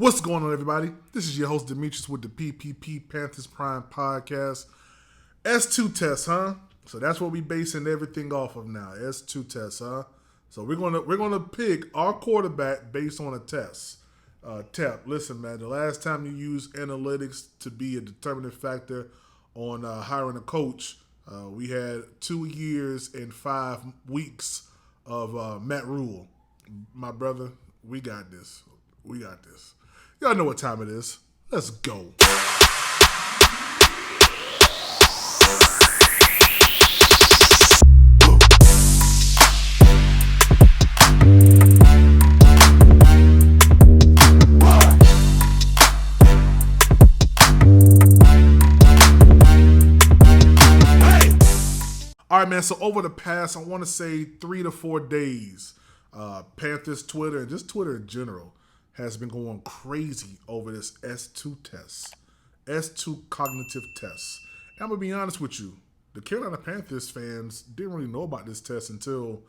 What's going on, everybody? This is your host, Demetrius, with the PPP Panthers Prime Podcast. S2 test, huh? So that's what we basing everything off of now. S2 test, huh? So we're gonna pick our quarterback based on a test. Tap, listen, man. The last time you used analytics to be a determining factor on hiring a coach, we had 2 years and 5 weeks of Matt Rule. My brother, we got this. We got this. Y'all know what time it is. Let's go. All right, man. So over the past, I want to say 3 to 4 days, Panthers Twitter and just Twitter in general has been going crazy over this S2 test, S2 cognitive test. And I'm gonna be honest with you, the Carolina Panthers fans didn't really know about this test until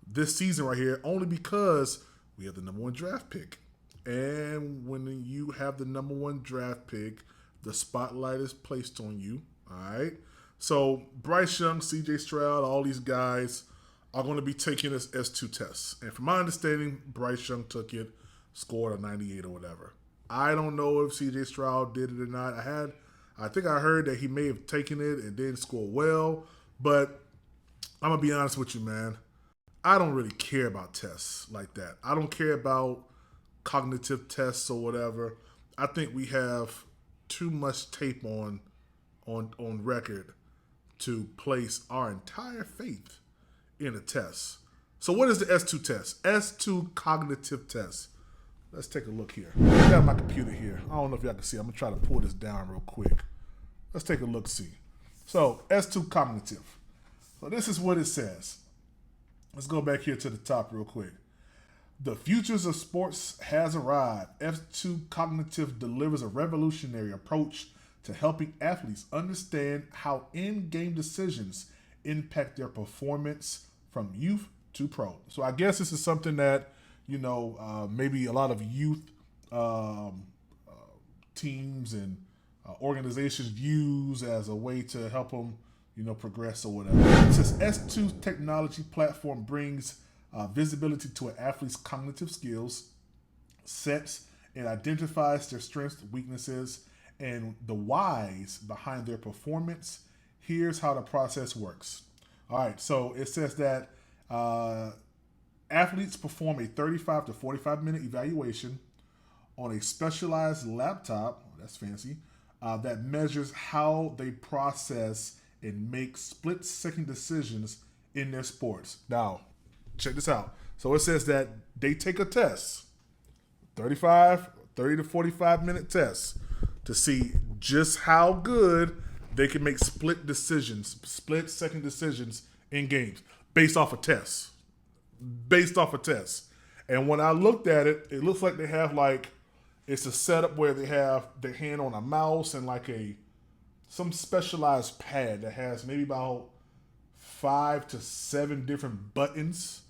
this season right here, only because we have the number 1 draft pick. And when you have the number 1 draft pick, the spotlight is placed on you. All right. So Bryce Young, CJ Stroud, all these guys are going to be taking this S2 test. And from my understanding, Bryce Young took it, scored a 98 or whatever. I don't know if CJ Stroud did it or not. I think I heard that he may have taken it and didn't score well. But I'm going to be honest with you, man. I don't really care about tests like that. I don't care about cognitive tests or whatever. I think we have too much tape on record to place our entire faith in a test. So what is the S2 test? S2 cognitive test. Let's take a look here. I got my computer here. I don't know if y'all can see. I'm going to try to pull this down real quick. Let's take a look-see. So S2 cognitive. So this is what it says. Let's go back here to the top real quick. The futures of sports has arrived. S2 cognitive delivers a revolutionary approach to helping athletes understand how in-game decisions impact their performance from youth to pro. So I guess this is something that, maybe a lot of youth teams and organizations use as a way to help them, progress or whatever. It says S2 technology platform brings visibility to an athlete's cognitive skills, sets and identifies their strengths, weaknesses, and the whys behind their performance. Here's how the process works. All right, so it says that athletes perform a 35 to 45 minute evaluation on a specialized laptop, that's fancy, that measures how they process and make split-second decisions in their sports. Now, check this out. So it says that they take a test, 30 to 45 minute test, to see just how good they can make split-second decisions in games based off a test. And when I looked at it, it looks like they have it's a setup where they have their hand on a mouse and some specialized pad that has maybe about 5 to 7 different buttons.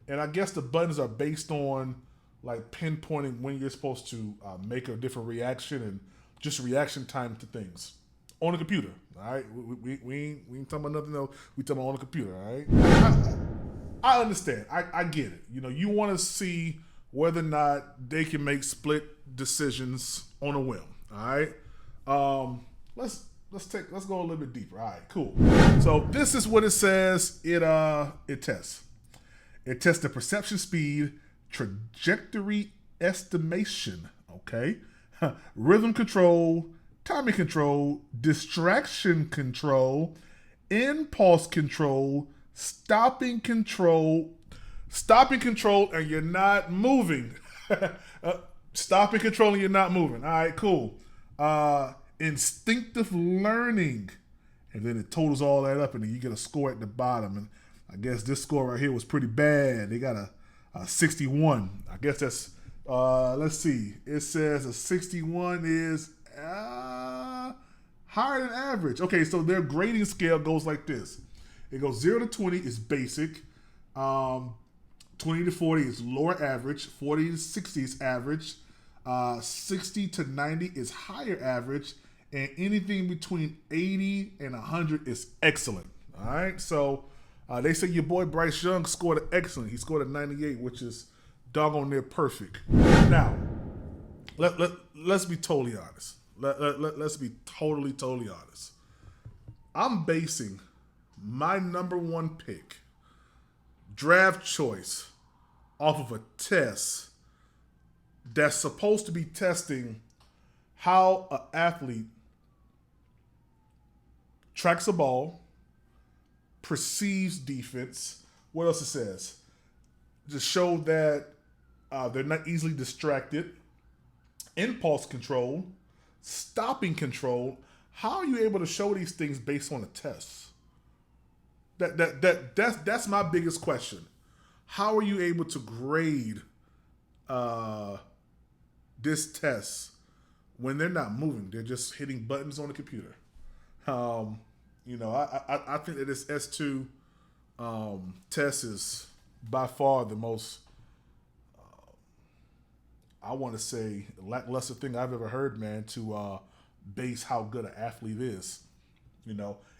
And I guess the buttons are based on pinpointing when you're supposed to make a different reaction and just reaction time to things on a computer. All right, we ain't talking about nothing else. We talking about on a computer. All right, I understand. I get it. You want to see whether or not they can make split decisions on a whim. All right, let's go a little bit deeper. All right, cool. So this is what it says. It tests. It tests the perception speed, trajectory estimation. Okay. Rhythm control, timing control, distraction control, impulse control, stopping control, and you're not moving. Stopping control and you're not moving. All right, cool. Instinctive learning. And then it totals all that up and then you get a score at the bottom. And I guess this score right here was pretty bad. They got a 61. I guess that's... let's see. It says a 61 is higher than average. Okay, so their grading scale goes like this. It goes 0 to 20 is basic. 20 to 40 is lower average. 40 to 60 is average. 60 to 90 is higher average, and anything between 80 and 100 is excellent. All right, so they say your boy Bryce Young scored an excellent. He scored a 98, which is doggone near perfect. Now, let's be totally honest. Let's be totally honest. I'm basing my number one pick, draft choice, off of a test that's supposed to be testing how an athlete tracks a ball, perceives defense. What else it says? To show that they're not easily distracted, impulse control, stopping control. How are you able to show these things based on a test? That's my biggest question. How are you able to grade this test when they're not moving? They're just hitting buttons on the computer. I think that this S2 test is by far the most, I want to say, lackluster thing I've ever heard, man, to base how good an athlete is.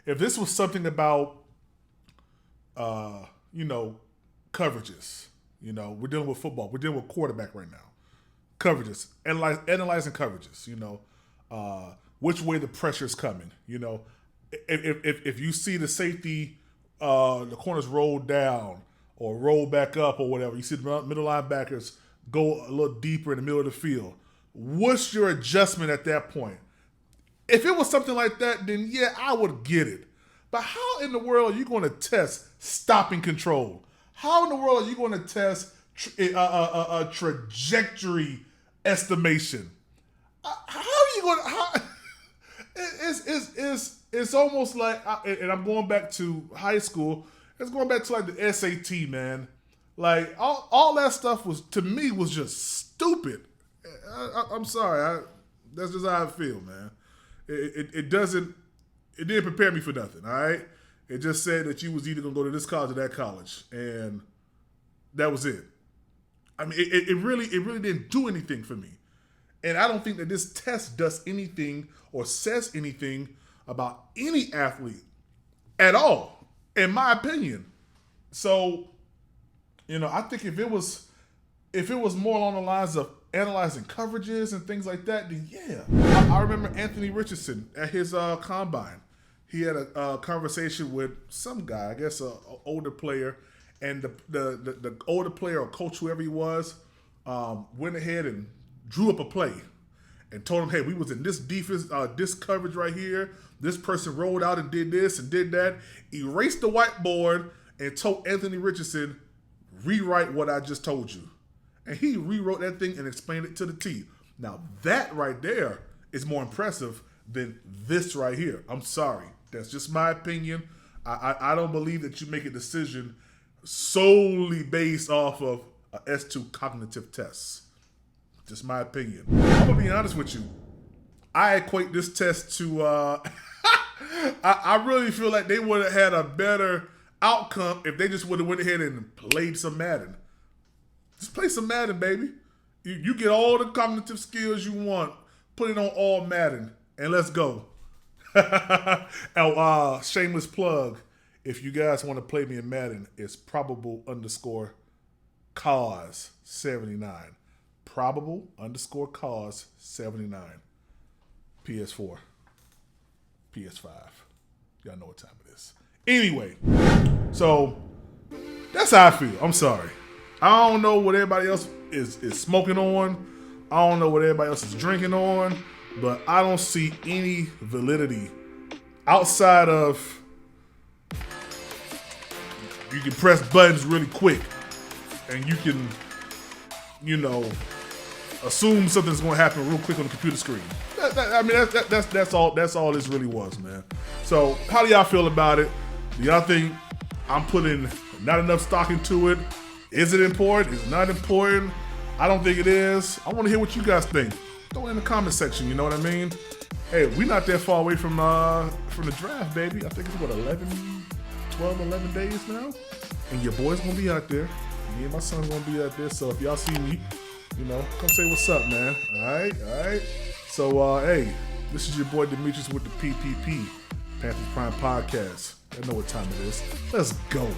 If this was something about, coverages, we're dealing with football. We're dealing with quarterback right now. Coverages, analyzing coverages, which way the pressure is coming. If you see the safety, the corners roll down or roll back up or whatever, you see the middle linebackers go a little deeper in the middle of the field. What's your adjustment at that point? If it was something like that, then yeah, I would get it. But how in the world are you going to test stopping control? How in the world are you going to test a trajectory estimation? How are you going to? It's almost like, and I'm going back to high school. It's going back to like the SAT, man. Like all that stuff was, to me, was just stupid. I'm sorry. That's just how I feel, man. It didn't prepare me for nothing. All right. It just said that you was either gonna go to this college or that college, and that was it. I mean, it really didn't do anything for me. And I don't think that this test does anything or says anything about any athlete at all, in my opinion. So, I think if it was more along the lines of analyzing coverages and things like that, then yeah. I remember Anthony Richardson at his combine. He had a conversation with some guy, I guess an older player, and the older player or coach, whoever he was, went ahead and drew up a play and told him, hey, we was in this defense, this coverage right here. This person rolled out and did this and did that. Erased the whiteboard and told Anthony Richardson, rewrite what I just told you. And he rewrote that thing and explained it to the T. Now, that right there is more impressive than this right here. I'm sorry. That's just my opinion. I don't believe that you make a decision solely based off of a S2 cognitive test. Just my opinion. I'm going to be honest with you. I equate this test to, I really feel like they would have had a better outcome if they just would have went ahead and played some Madden. Just play some Madden, baby. You get all the cognitive skills you want. Put it on all Madden, and let's go. Shameless plug. If you guys want to play me in Madden, it's probable_cause79. Probable_cause79. PS4. PS5. Y'all know what time it is. Anyway, so that's how I feel. I'm sorry. I don't know what everybody else is smoking on. I don't know what everybody else is drinking on, but I don't see any validity outside of you can press buttons really quick and you can, assume something's going to happen real quick on the computer screen. That's all this really was, man. So how do y'all feel about it? Do y'all think I'm putting not enough stock into it? Is it important? Is it not important? I don't think it is. I want to hear what you guys think. Throw it in the comment section, you know what I mean? Hey, we're not that far away from the draft, baby. I think it's 11 days now. And your boy's going to be out there. Me and my son's going to be out there. So if y'all see me, come say what's up, man. All right. So, hey, this is your boy Demetrius with the PPP, Panthers Prime Podcast. I know what time it is. Let's go.